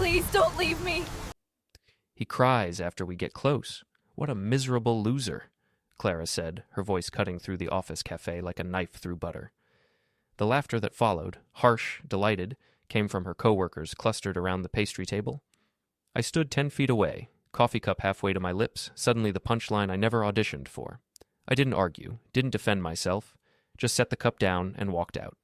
Please don't leave me. He cries after we get close. What a miserable loser, Clara said, her voice cutting through the office cafe like a knife through butter. The laughter that followed, harsh, delighted, came from her coworkers clustered around the pastry table. I stood 10 feet away, coffee cup halfway to my lips, suddenly the punchline I never auditioned for. I didn't argue, didn't defend myself, just set the cup down and walked out.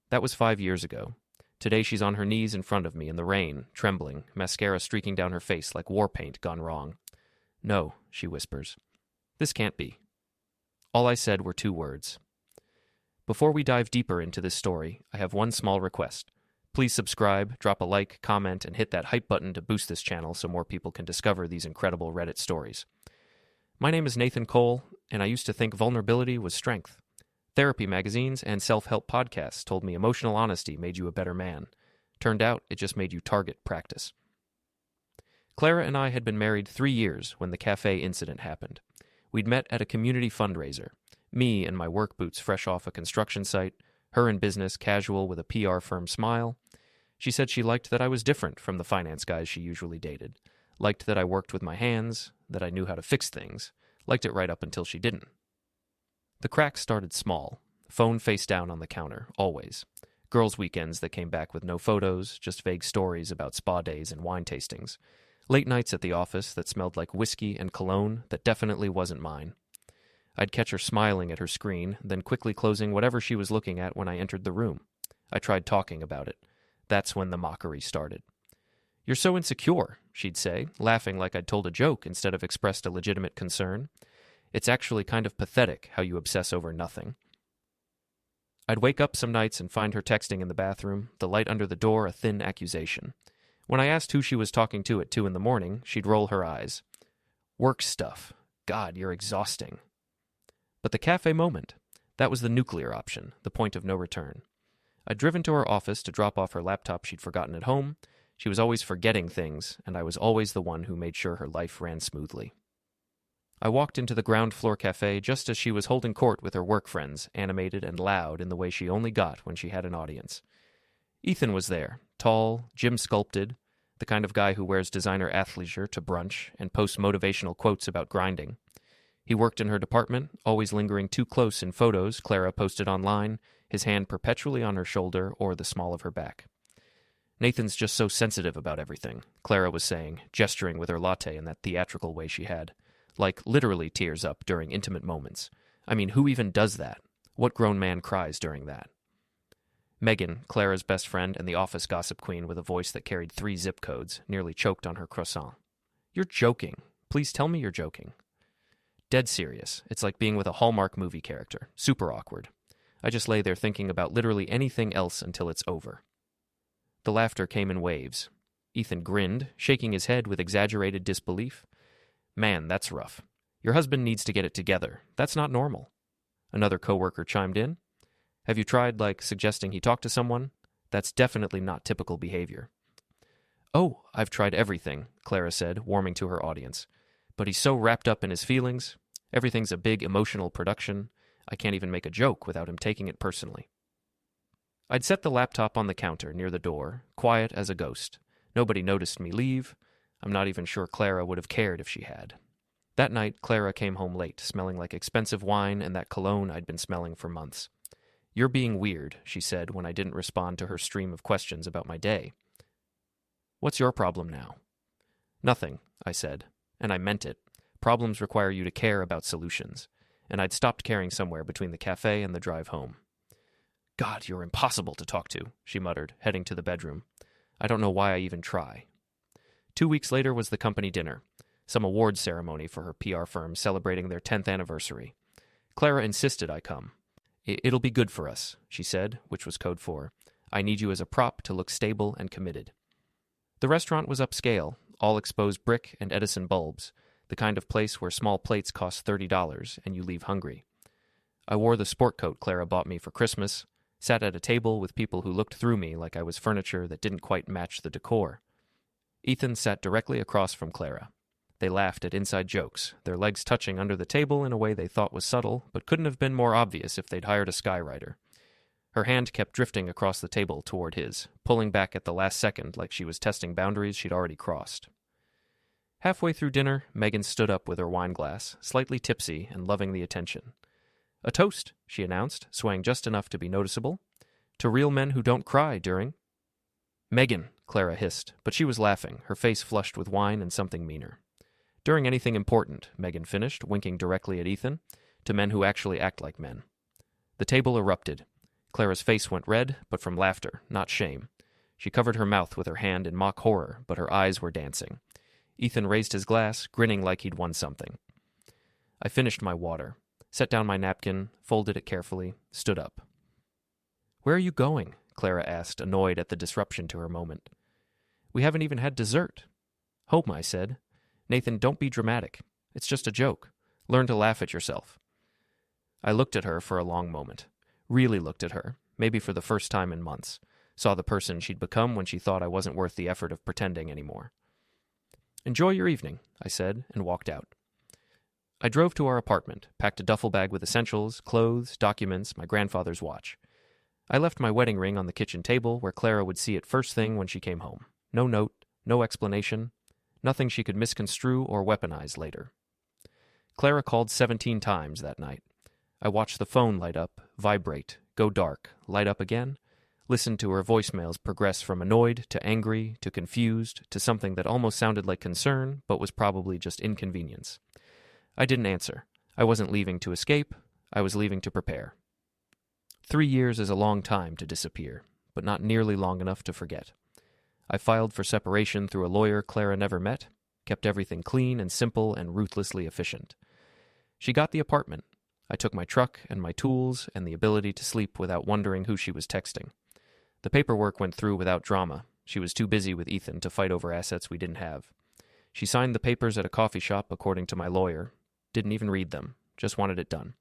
That was 5 years ago. Today she's on her knees in front of me in the rain, trembling, mascara streaking down her face like war paint gone wrong. No, she whispers. This can't be. All I said were 2 words. Before we dive deeper into this story, I have one small request. Please subscribe, drop a like, comment, and hit that hype button to boost this channel so more people can discover these incredible Reddit stories. My name is Nathan Cole, and I used to think vulnerability was strength. Therapy magazines and self-help podcasts told me emotional honesty made you a better man. Turned out, it just made you target practice. Clara and I had been married 3 years when the cafe incident happened. We'd met at a community fundraiser, me in my work boots fresh off a construction site, her in business casual with a PR firm smile. She said she liked that I was different from the finance guys she usually dated, liked that I worked with my hands, that I knew how to fix things, liked it right up until she didn't. The cracks started small, phone face down on the counter, always. Girls' weekends that came back with no photos, just vague stories about spa days and wine tastings. Late nights at the office that smelled like whiskey and cologne that definitely wasn't mine. I'd catch her smiling at her screen, then quickly closing whatever she was looking at when I entered the room. I tried talking about it. That's when the mockery started. "You're so insecure," she'd say, laughing like I'd told a joke instead of expressed a legitimate concern. "It's actually kind of pathetic how you obsess over nothing." I'd wake up some nights and find her texting in the bathroom, the light under the door a thin accusation. When I asked who she was talking to at 2 a.m, she'd roll her eyes. "Work stuff. God, you're exhausting." But the cafe moment, that was the nuclear option, the point of no return. I'd driven to her office to drop off her laptop she'd forgotten at home. She was always forgetting things, and I was always the one who made sure her life ran smoothly. I walked into the ground floor cafe just as she was holding court with her work friends, animated and loud in the way she only got when she had an audience. Ethan was there, tall, gym-sculpted, the kind of guy who wears designer athleisure to brunch and posts motivational quotes about grinding. He worked in her department, always lingering too close in photos Clara posted online, his hand perpetually on her shoulder or the small of her back. "Nathan's just so sensitive about everything," Clara was saying, gesturing with her latte in that theatrical way she had. Like, literally tears up during intimate moments. I mean, who even does that? What grown man cries during that? Megan, Clara's best friend and the office gossip queen with a voice that carried 3 zip codes, nearly choked on her croissant. "You're joking. Please tell me you're joking." Dead serious. It's like being with a Hallmark movie character. Super awkward. I just lay there thinking about literally anything else until it's over. The laughter came in waves. Ethan grinned, shaking his head with exaggerated disbelief. "Man, that's rough. Your husband needs to get it together. That's not normal." Another coworker chimed in. "Have you tried, suggesting he talk to someone? That's definitely not typical behavior." "Oh, I've tried everything," Clara said, warming to her audience. "But he's so wrapped up in his feelings. Everything's a big emotional production. I can't even make a joke without him taking it personally." I'd set the laptop on the counter near the door, quiet as a ghost. Nobody noticed me leave. I'm not even sure Clara would have cared if she had. That night, Clara came home late, smelling like expensive wine and that cologne I'd been smelling for months. "You're being weird," she said when I didn't respond to her stream of questions about my day. "What's your problem now?" "Nothing," I said, and I meant it. Problems require you to care about solutions, and I'd stopped caring somewhere between the cafe and the drive home. "God, you're impossible to talk to," she muttered, heading to the bedroom. I don't know why I even try. 2 weeks later was the company dinner, some awards ceremony for her PR firm celebrating their 10th anniversary. Clara insisted I come. "It'll be good for us," she said, which was code for, "I need you as a prop to look stable and committed." The restaurant was upscale, all exposed brick and Edison bulbs, the kind of place where small plates cost $30 and you leave hungry. I wore the sport coat Clara bought me for Christmas, sat at a table with people who looked through me like I was furniture that didn't quite match the decor. Ethan sat directly across from Clara. They laughed at inside jokes, their legs touching under the table in a way they thought was subtle, but couldn't have been more obvious if they'd hired a skywriter. Her hand kept drifting across the table toward his, pulling back at the last second like she was testing boundaries she'd already crossed. Halfway through dinner, Megan stood up with her wine glass, slightly tipsy and loving the attention. "A toast," she announced, swaying just enough to be noticeable. "To real men who don't cry during—" "Megan," Clara hissed, but she was laughing, her face flushed with wine and something meaner. "During anything important," Megan finished, winking directly at Ethan, "to men who actually act like men." The table erupted. Clara's face went red, but from laughter, not shame. She covered her mouth with her hand in mock horror, but her eyes were dancing. Ethan raised his glass, grinning like he'd won something. I finished my water, set down my napkin, folded it carefully, stood up. "Where are you going?" Clara asked, annoyed at the disruption to her moment. "We haven't even had dessert." "Home," I said. "Nathan, don't be dramatic. It's just a joke. Learn to laugh at yourself." I looked at her for a long moment. Really looked at her, maybe for the first time in months. Saw the person she'd become when she thought I wasn't worth the effort of pretending anymore. "Enjoy your evening," I said, and walked out. I drove to our apartment, packed a duffel bag with essentials, clothes, documents, my grandfather's watch. I left my wedding ring on the kitchen table where Clara would see it first thing when she came home. No note, no explanation, nothing she could misconstrue or weaponize later. Clara called 17 times that night. I watched the phone light up, vibrate, go dark, light up again, listened to her voicemails progress from annoyed to angry to confused to something that almost sounded like concern but was probably just inconvenience. I didn't answer. I wasn't leaving to escape. I was leaving to prepare. 3 years is a long time to disappear, but not nearly long enough to forget. I filed for separation through a lawyer Clara never met, kept everything clean and simple and ruthlessly efficient. She got the apartment. I took my truck and my tools and the ability to sleep without wondering who she was texting. The paperwork went through without drama. She was too busy with Ethan to fight over assets we didn't have. She signed the papers at a coffee shop, according to my lawyer. Didn't even read them. Just wanted it done.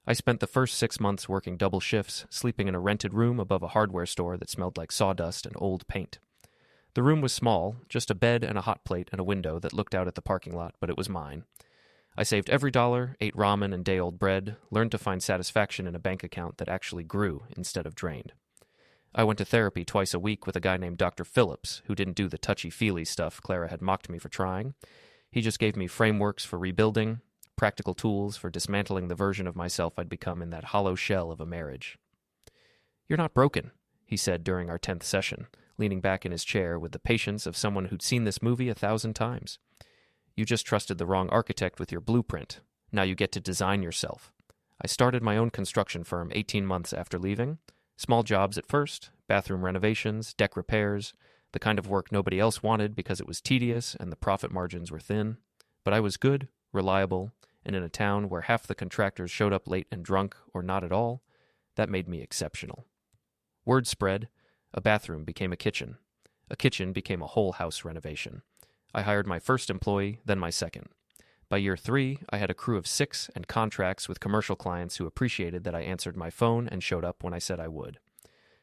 I spent the first 6 months working double shifts, sleeping in a rented room above a hardware store that smelled like sawdust and old paint. The room was small, just a bed and a hot plate and a window that looked out at the parking lot, but it was mine. I saved every dollar, ate ramen and day-old bread, learned to find satisfaction in a bank account that actually grew instead of drained. I went to therapy twice a week with a guy named Dr. Phillips, who didn't do the touchy-feely stuff Clara had mocked me for trying. He just gave me frameworks for rebuilding, practical tools for dismantling the version of myself I'd become in that hollow shell of a marriage. "You're not broken," he said during our 10th session, leaning back in his chair with the patience of someone who'd seen this movie 1,000 times. "You just trusted the wrong architect with your blueprint. Now you get to design yourself." I started my own construction firm 18 months after leaving. Small jobs at first, bathroom renovations, deck repairs, the kind of work nobody else wanted because it was tedious and the profit margins were thin. But I was good, reliable, and in a town where half the contractors showed up late and drunk or not at all, that made me exceptional. Word spread. A bathroom became a kitchen. A kitchen became a whole house renovation. I hired my first employee, then my second. By year 3, I had a crew of 6 and contracts with commercial clients who appreciated that I answered my phone and showed up when I said I would.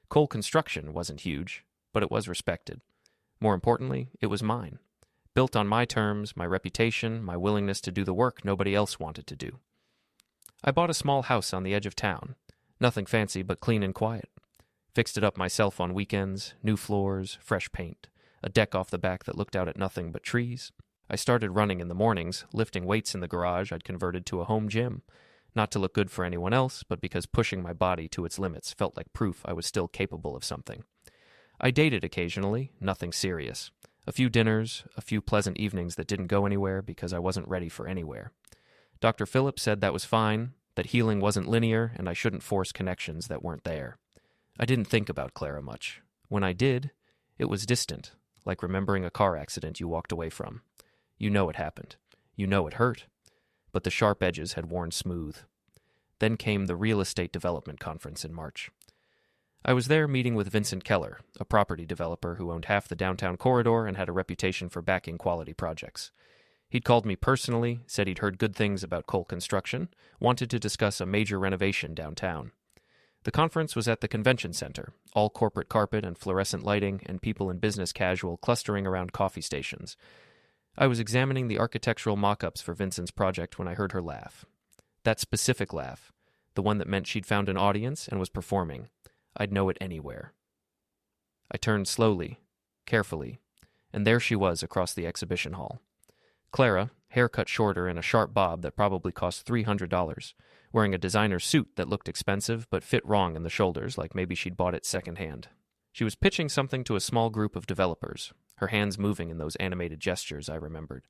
Coal construction wasn't huge, but it was respected. More importantly, it was mine. Built on my terms, my reputation, my willingness to do the work nobody else wanted to do. I bought a small house on the edge of town. Nothing fancy, but clean and quiet. Fixed it up myself on weekends, new floors, fresh paint, a deck off the back that looked out at nothing but trees. I started running in the mornings, lifting weights in the garage I'd converted to a home gym. Not to look good for anyone else, but because pushing my body to its limits felt like proof I was still capable of something. I dated occasionally, nothing serious. A few dinners, a few pleasant evenings that didn't go anywhere because I wasn't ready for anywhere. Dr. Phillips said that was fine, that healing wasn't linear, and I shouldn't force connections that weren't there. I didn't think about Clara much. When I did, it was distant, like remembering a car accident you walked away from. You know it happened. You know it hurt. But the sharp edges had worn smooth. Then came the Real Estate Development Conference in March. I was there meeting with Vincent Keller, a property developer who owned half the downtown corridor and had a reputation for backing quality projects. He'd called me personally, said he'd heard good things about coal construction, wanted to discuss a major renovation downtown. The conference was at the convention center, all corporate carpet and fluorescent lighting and people in business casual clustering around coffee stations. I was examining the architectural mock-ups for Vincent's project when I heard her laugh. That specific laugh, the one that meant she'd found an audience and was performing. I'd know it anywhere. I turned slowly, carefully, and there she was across the exhibition hall. Clara, hair cut shorter in a sharp bob that probably cost $300, wearing a designer suit that looked expensive but fit wrong in the shoulders like maybe she'd bought it secondhand. She was pitching something to a small group of developers, her hands moving in those animated gestures I remembered.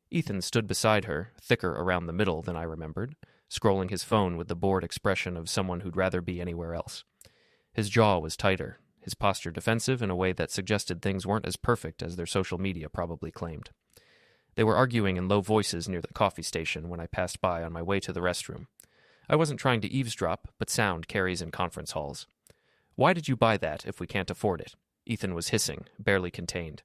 Ethan stood beside her, thicker around the middle than I remembered, scrolling his phone with the bored expression of someone who'd rather be anywhere else. His jaw was tighter, his posture defensive in a way that suggested things weren't as perfect as their social media probably claimed. They were arguing in low voices near the coffee station when I passed by on my way to the restroom. I wasn't trying to eavesdrop, but sound carries in conference halls. "Why did you buy that if we can't afford it?" Ethan was hissing, barely contained.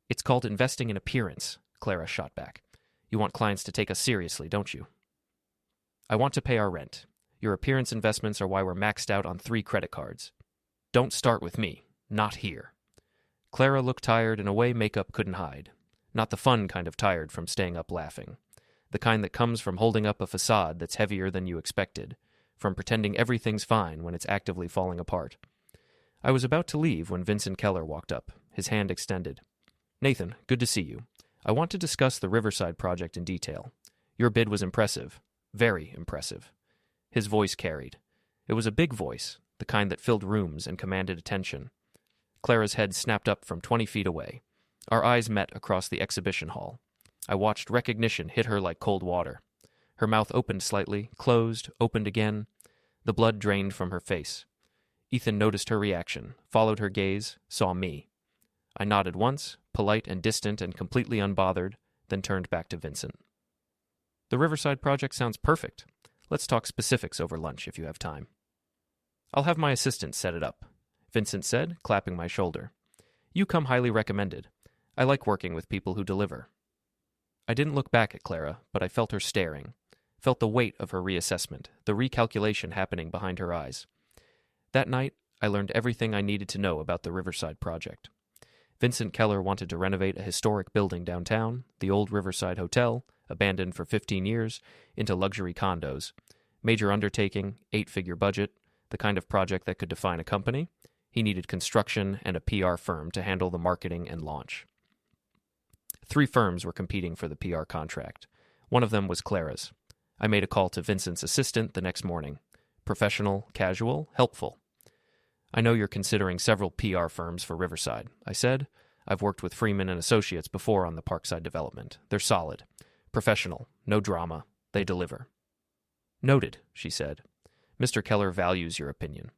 "It's called investing in appearance," Clara shot back. "You want clients to take us seriously, don't you?" "I want to pay our rent. Your appearance investments are why we're maxed out on 3 credit cards. Don't start with me. Not here." Clara looked tired in a way makeup couldn't hide. Not the fun kind of tired from staying up laughing. The kind that comes from holding up a facade that's heavier than you expected, from pretending everything's fine when it's actively falling apart. I was about to leave when Vincent Keller walked up, his hand extended. "Nathan, good to see you. I want to discuss the Riverside project in detail. Your bid was impressive. Very impressive." His voice carried. It was a big voice, the kind that filled rooms and commanded attention. Clara's head snapped up from 20 feet away. Our eyes met across the exhibition hall. I watched recognition hit her like cold water. Her mouth opened slightly, closed, opened again. The blood drained from her face. Ethan noticed her reaction, followed her gaze, saw me. I nodded once, polite and distant and completely unbothered, then turned back to Vincent. "The Riverside project sounds perfect. Let's talk specifics over lunch if you have time." "I'll have my assistant set it up," Vincent said, clapping my shoulder. "You come highly recommended. I like working with people who deliver." I didn't look back at Clara, but I felt her staring, felt the weight of her reassessment, the recalculation happening behind her eyes. That night, I learned everything I needed to know about the Riverside project. Vincent Keller wanted to renovate a historic building downtown, the old Riverside Hotel, abandoned for 15 years, into luxury condos. Major undertaking, 8-figure budget, the kind of project that could define a company. He needed construction and a PR firm to handle the marketing and launch. 3 firms were competing for the PR contract. One of them was Clara's. I made a call to Vincent's assistant the next morning. Professional, casual, helpful. "I know you're considering several PR firms for Riverside," I said. "I've worked with Freeman and Associates before on the Parkside development. They're solid. Professional. No drama. They deliver." "Noted," she said. "Mr. Keller values your opinion.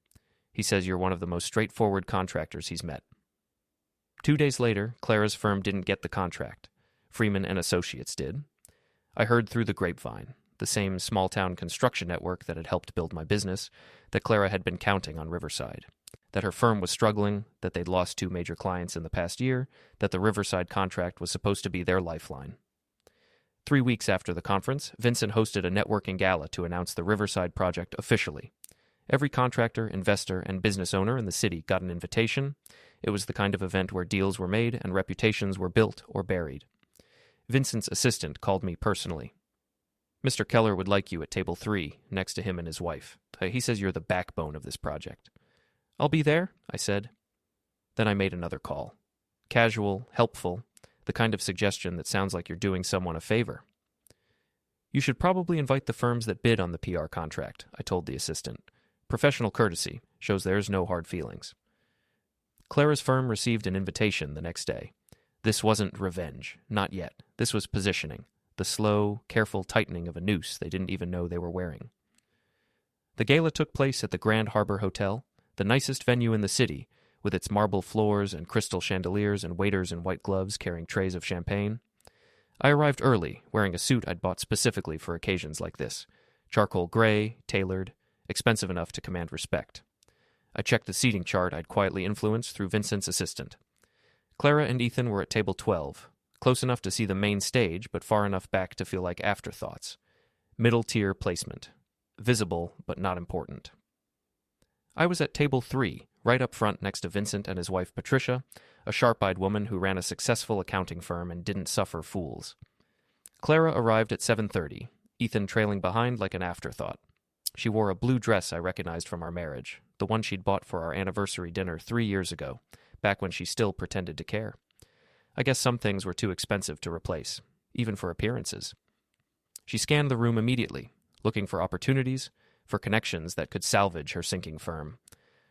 He says you're one of the most straightforward contractors he's met." 2 days later, Clara's firm didn't get the contract. Freeman and Associates did. I heard through the grapevine, the same small-town construction network that had helped build my business, that Clara had been counting on Riverside, that her firm was struggling, that they'd lost 2 major clients in the past year, that the Riverside contract was supposed to be their lifeline. 3 weeks after the conference, Vincent hosted a networking gala to announce the Riverside project officially. Every contractor, investor, and business owner in the city got an invitation. It was the kind of event where deals were made and reputations were built or buried. Vincent's assistant called me personally. "Mr. Keller would like you at table 3, next to him and his wife. He says you're the backbone of this project." "I'll be there," I said. Then I made another call. Casual, helpful, the kind of suggestion that sounds like you're doing someone a favor. "You should probably invite the firms that bid on the PR contract," I told the assistant. "Professional courtesy shows there's no hard feelings." Clara's firm received an invitation the next day. This wasn't revenge, not yet. This was positioning, the slow, careful tightening of a noose they didn't even know they were wearing. The gala took place at the Grand Harbor Hotel, the nicest venue in the city, with its marble floors and crystal chandeliers and waiters in white gloves carrying trays of champagne. I arrived early, wearing a suit I'd bought specifically for occasions like this. Charcoal gray, tailored, expensive enough to command respect. I checked the seating chart I'd quietly influenced through Vincent's assistant. Clara and Ethan were at table 12, close enough to see the main stage, but far enough back to feel like afterthoughts. Middle-tier placement. Visible, but not important. I was at table 3, right up front next to Vincent and his wife Patricia, a sharp-eyed woman who ran a successful accounting firm and didn't suffer fools. Clara arrived at 7:30, Ethan trailing behind like an afterthought. She wore a blue dress I recognized from our marriage, the one she'd bought for our anniversary dinner 3 years ago, back when she still pretended to care. I guess some things were too expensive to replace, even for appearances. She scanned the room immediately, looking for opportunities, for connections that could salvage her sinking firm.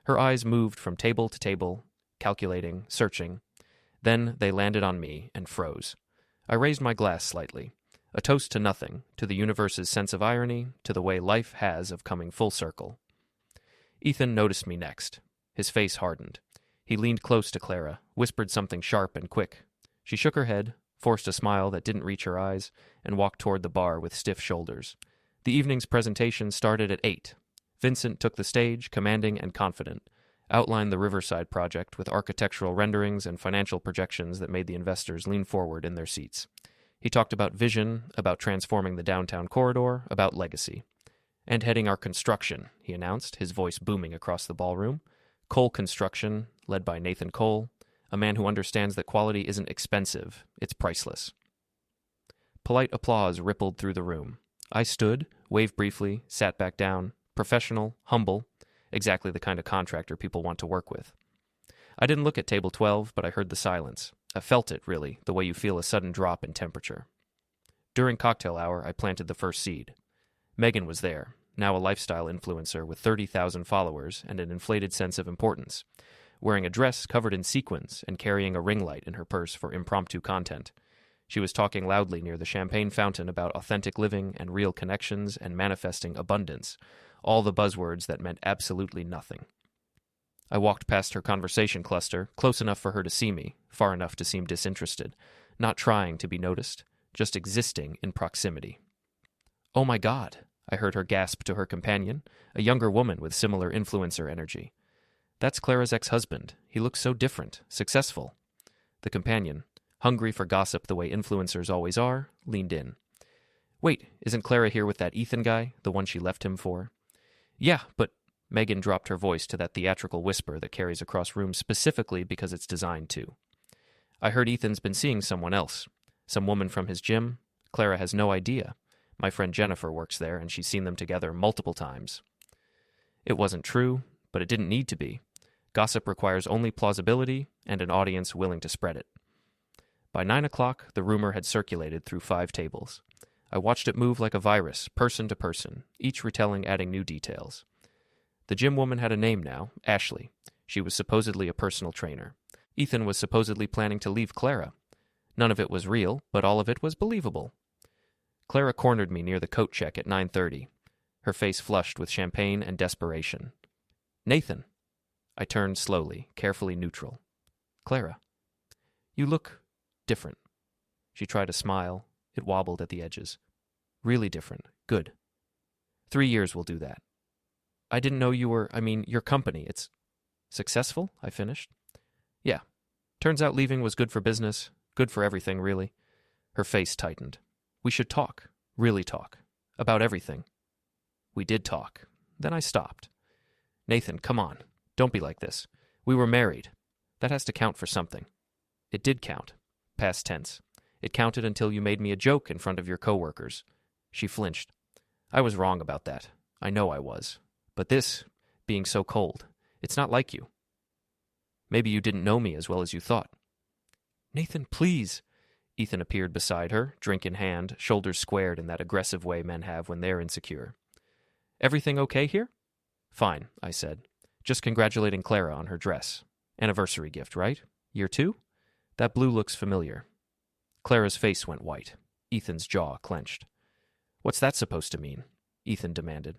Her eyes moved from table to table, calculating, searching. Then they landed on me and froze. I raised my glass slightly, a toast to nothing, to the universe's sense of irony, to the way life has of coming full circle. Ethan noticed me next. His face hardened. He leaned close to Clara, whispered something sharp and quick. She shook her head, forced a smile that didn't reach her eyes, and walked toward the bar with stiff shoulders. The evening's presentation started at 8. Vincent took the stage, commanding and confident, outlined the Riverside project with architectural renderings and financial projections that made the investors lean forward in their seats. He talked about vision, about transforming the downtown corridor, about legacy. "And heading our construction," he announced, his voice booming across the ballroom. "Cole Construction, led by Nathan Cole, a man who understands that quality isn't expensive, it's priceless." Polite applause rippled through the room. I stood, waved briefly, sat back down, professional, humble, exactly the kind of contractor people want to work with. I didn't look at table 12, but I heard the silence. I felt it, really, the way you feel a sudden drop in temperature. During cocktail hour, I planted the first seed. Megan was there, now a lifestyle influencer with 30,000 followers and an inflated sense of importance, wearing a dress covered in sequins and carrying a ring light in her purse for impromptu content. She was talking loudly near the champagne fountain about authentic living and real connections and manifesting abundance, all the buzzwords that meant absolutely nothing. I walked past her conversation cluster, close enough for her to see me, far enough to seem disinterested, not trying to be noticed, just existing in proximity. "Oh my God," I heard her gasp to her companion, a younger woman with similar influencer energy. "That's Clara's ex-husband. He looks so different, successful." The companion, hungry for gossip the way influencers always are, leaned in. "Wait, isn't Clara here with that Ethan guy, the one she left him for?" "Yeah, but..." Megan dropped her voice to that theatrical whisper that carries across rooms specifically because it's designed to. "I heard Ethan's been seeing someone else. Some woman from his gym. Clara has no idea. My friend Jennifer works there, and she's seen them together multiple times." It wasn't true, but it didn't need to be. Gossip requires only plausibility and an audience willing to spread it. By 9 o'clock, the rumor had circulated through 5 tables. I watched it move like a virus, person to person, each retelling adding new details. The gym woman had a name now, Ashley. She was supposedly a personal trainer. Ethan was supposedly planning to leave Clara. None of it was real, but all of it was believable. Clara cornered me near the coat check at 9:30, her face flushed with champagne and desperation. "Nathan." I turned slowly, carefully neutral. "Clara, you look different." She tried a smile. It wobbled at the edges. "Really different. Good. 3 years will do that." "I didn't know you were, your company. It's successful," I finished. "Yeah. Turns out leaving was good for business. Good for everything, really." Her face tightened. "We should talk. Really talk. About everything." We did talk. Then I stopped. "Nathan, come on. Don't be like this. We were married. That has to count for something." It did count. Past tense. It counted until you made me a joke in front of your coworkers. She flinched. "I was wrong about that. I know I was. But this, being so cold, it's not like you. Maybe you didn't know me as well as you thought." "Nathan, please." Ethan appeared beside her, drink in hand, shoulders squared in that aggressive way men have when they're insecure. "Everything okay here?" "Fine," I said. "Just congratulating Clara on her dress. Anniversary gift, right? Year 2? That blue looks familiar." Clara's face went white. Ethan's jaw clenched. "What's that supposed to mean?" Ethan demanded.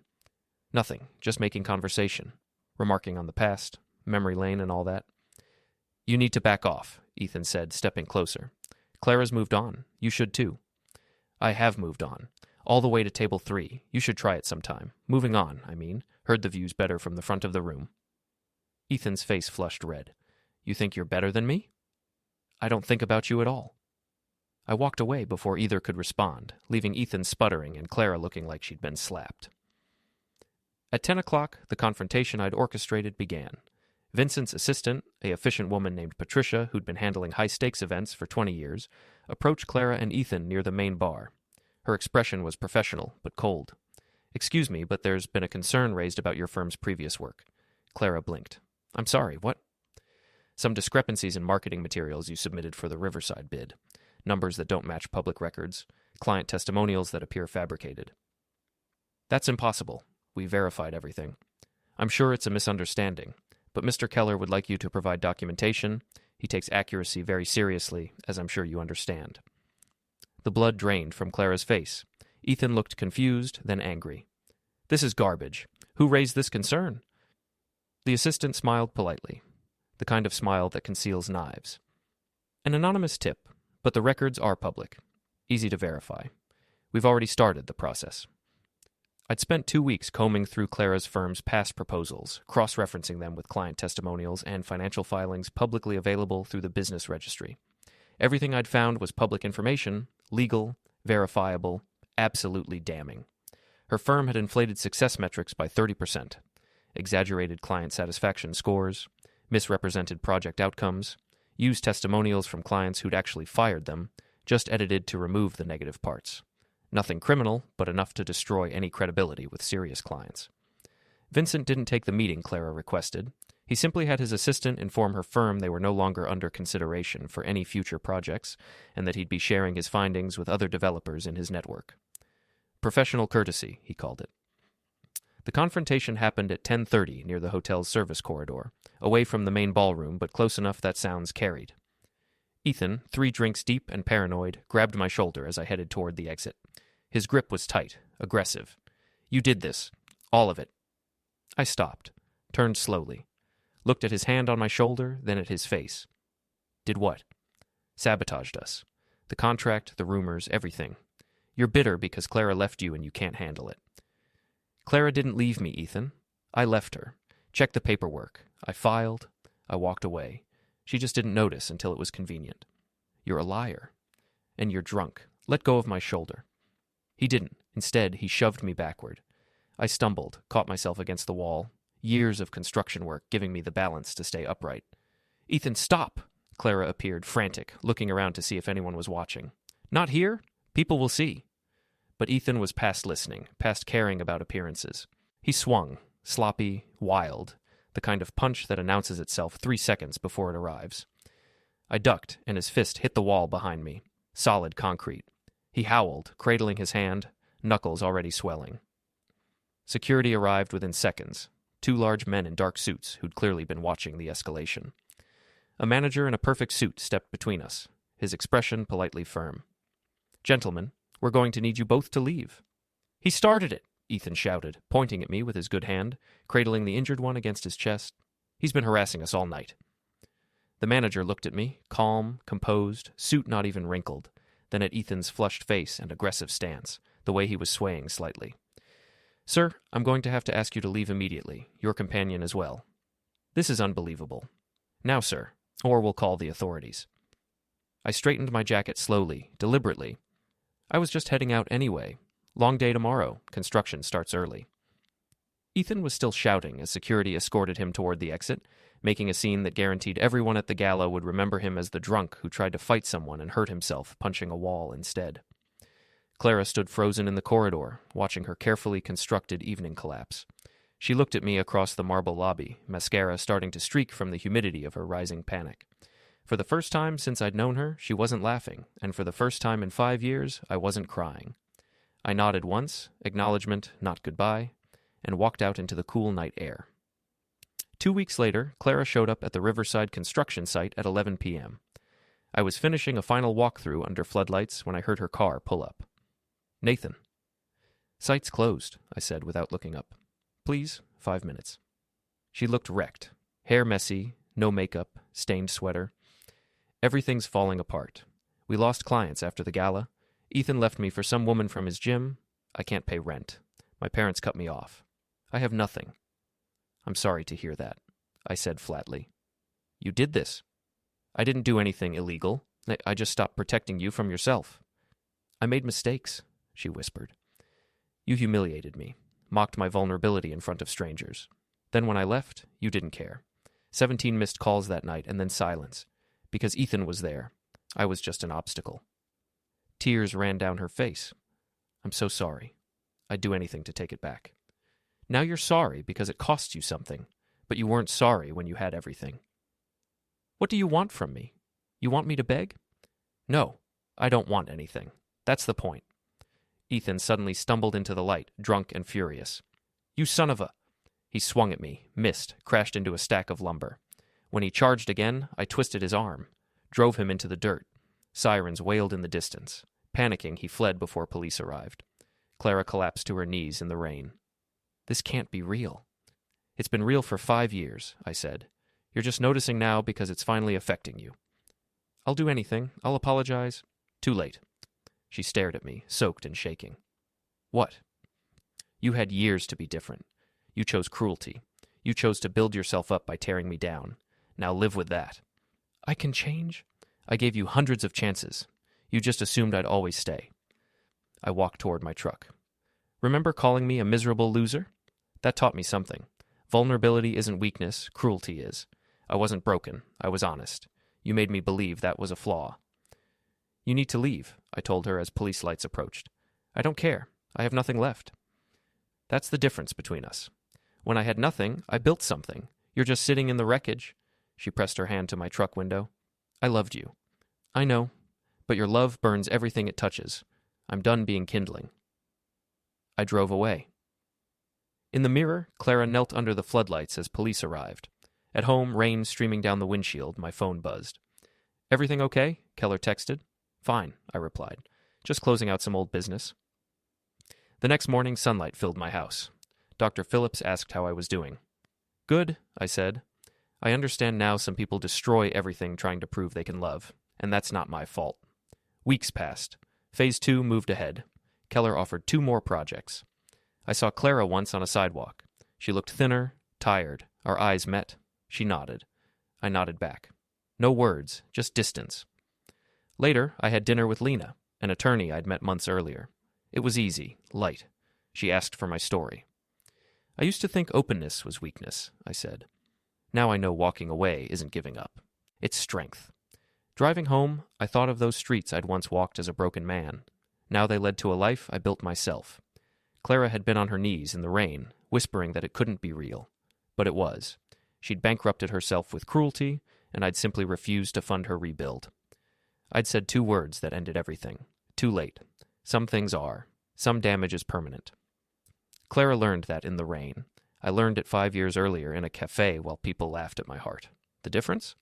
"Nothing, just making conversation. Remarking on the past, memory lane and all that." "You need to back off," Ethan said, stepping closer. "Clara's moved on. You should too." "I have moved on. All the way to table 3. You should try it sometime. Moving on, Heard the views better from the front of the room." Ethan's face flushed red. "You think you're better than me?" "I don't think about you at all." I walked away before either could respond, leaving Ethan sputtering and Clara looking like she'd been slapped. At 10 o'clock, the confrontation I'd orchestrated began. Vincent's assistant, a efficient woman named Patricia who'd been handling high-stakes events for 20 years, approached Clara and Ethan near the main bar. Her expression was professional, but cold. "Excuse me, but there's been a concern raised about your firm's previous work. Clara blinked. I'm sorry, what? Some discrepancies in marketing materials you submitted for the Riverside bid. Numbers that don't match public records. Client testimonials that appear fabricated. That's impossible. We verified everything. I'm sure it's a misunderstanding, but Mr. Keller would like you to provide documentation. He takes accuracy very seriously, as I'm sure you understand. The blood drained from Clara's face. Ethan looked confused, then angry. This is garbage. Who raised this concern? The assistant smiled politely, the kind of smile that conceals knives. An anonymous tip, but the records are public. Easy to verify. We've already started the process. I'd spent 2 weeks combing through Clara's firm's past proposals, cross-referencing them with client testimonials and financial filings publicly available through the business registry. Everything I'd found was public information, legal, verifiable, absolutely damning. Her firm had inflated success metrics by 30%, exaggerated client satisfaction scores, misrepresented project outcomes, used testimonials from clients who'd actually fired them, just edited to remove the negative parts. Nothing criminal, but enough to destroy any credibility with serious clients. Vincent didn't take the meeting Clara requested. He simply had his assistant inform her firm they were no longer under consideration for any future projects, and that he'd be sharing his findings with other developers in his network. Professional courtesy, he called it. The confrontation happened at 10:30 near the hotel's service corridor, away from the main ballroom, but close enough that sounds carried. Ethan, 3 drinks deep and paranoid, grabbed my shoulder as I headed toward the exit. His grip was tight, aggressive. You did this. All of it. I stopped, turned slowly, looked at his hand on my shoulder, then at his face. Did what? Sabotaged us. The contract, the rumors, everything. You're bitter because Clara left you and you can't handle it. Clara didn't leave me, Ethan. I left her. Checked the paperwork. I filed. I walked away. She just didn't notice until it was convenient. You're a liar. And you're drunk. Let go of my shoulder. He didn't. Instead, he shoved me backward. I stumbled, caught myself against the wall. Years of construction work giving me the balance to stay upright. Ethan, stop! Clara appeared, frantic, looking around to see if anyone was watching. Not here? People will see. But Ethan was past listening, past caring about appearances. He swung, sloppy, wild, the kind of punch that announces itself 3 seconds before it arrives. I ducked, and his fist hit the wall behind me. Solid concrete. He howled, cradling his hand, knuckles already swelling. Security arrived within seconds. 2 large men in dark suits who'd clearly been watching the escalation. A manager in a perfect suit stepped between us, his expression politely firm. Gentlemen, we're going to need you both to leave. He started it, Ethan shouted, pointing at me with his good hand, cradling the injured one against his chest. He's been harassing us all night. The manager looked at me, calm, composed, suit not even wrinkled, then at Ethan's flushed face and aggressive stance, the way he was swaying slightly. Sir, I'm going to have to ask you to leave immediately, your companion as well. This is unbelievable. Now, sir, or we'll call the authorities. I straightened my jacket slowly, deliberately. I was just heading out anyway. Long day tomorrow. Construction starts early. Ethan was still shouting as security escorted him toward the exit, making a scene that guaranteed everyone at the gala would remember him as the drunk who tried to fight someone and hurt himself punching a wall instead. Clara stood frozen in the corridor, watching her carefully constructed evening collapse. She looked at me across the marble lobby, mascara starting to streak from the humidity of her rising panic. For the first time since I'd known her, she wasn't laughing, and for the first time in 5 years, I wasn't crying. I nodded once, acknowledgement, not goodbye, and walked out into the cool night air. 2 weeks later, Clara showed up at the Riverside construction site at 11 p.m. I was finishing a final walkthrough under floodlights when I heard her car pull up. Nathan. Site's closed, I said without looking up. Please, 5 minutes. She looked wrecked. Hair messy, no makeup, stained sweater. Everything's falling apart. We lost clients after the gala. Ethan left me for some woman from his gym. I can't pay rent. My parents cut me off. I have nothing. I'm sorry to hear that, I said flatly. You did this. I didn't do anything illegal. I just stopped protecting you from yourself. I made mistakes, she whispered. You humiliated me, mocked my vulnerability in front of strangers. Then when I left, you didn't care. 17 missed calls that night and then silence. Because Ethan was there. I was just an obstacle. Tears ran down her face. I'm so sorry. I'd do anything to take it back. Now you're sorry because it costs you something. But you weren't sorry when you had everything. What do you want from me? You want me to beg? No, I don't want anything. That's the point. Ethan suddenly stumbled into the light, drunk and furious. You son of a... He swung at me, missed, crashed into a stack of lumber. When he charged again, I twisted his arm, drove him into the dirt. Sirens wailed in the distance. Panicking, he fled before police arrived. Clara collapsed to her knees in the rain. This can't be real. It's been real for 5 years, I said. You're just noticing now because it's finally affecting you. I'll do anything. I'll apologize. Too late. She stared at me, soaked and shaking. What? You had years to be different. You chose cruelty. You chose to build yourself up by tearing me down. Now live with that. I can change? I gave you hundreds of chances. You just assumed I'd always stay. I walked toward my truck. Remember calling me a miserable loser? That taught me something. Vulnerability isn't weakness, cruelty is. I wasn't broken. I was honest. You made me believe that was a flaw. You need to leave, I told her as police lights approached. I don't care. I have nothing left. That's the difference between us. When I had nothing, I built something. You're just sitting in the wreckage. She pressed her hand to my truck window. I loved you. I know, but your love burns everything it touches. I'm done being kindling. I drove away. In the mirror, Clara knelt under the floodlights as police arrived. At home, rain streaming down the windshield, my phone buzzed. Everything okay? Keller texted. Fine, I replied. Just closing out some old business. The next morning, sunlight filled my house. Dr. Phillips asked how I was doing. Good, I said. I understand now some people destroy everything trying to prove they can love, and that's not my fault. Weeks passed. Phase 2 moved ahead. Keller offered 2 more projects. I saw Clara once on a sidewalk. She looked thinner, tired. Our eyes met. She nodded. I nodded back. No words, just distance. Later, I had dinner with Lena, an attorney I'd met months earlier. It was easy, light. She asked for my story. I used to think openness was weakness, I said. Now I know walking away isn't giving up. It's strength. Driving home, I thought of those streets I'd once walked as a broken man. Now they led to a life I built myself. Clara had been on her knees in the rain, whispering that it couldn't be real. But it was. She'd bankrupted herself with cruelty, and I'd simply refused to fund her rebuild. I'd said 2 words that ended everything. Too late. Some things are. Some damage is permanent. Clara learned that in the rain. I learned it 5 years earlier in a cafe while people laughed at my heart. The difference?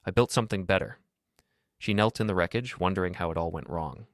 I built something better. She knelt in the wreckage, wondering how it all went wrong.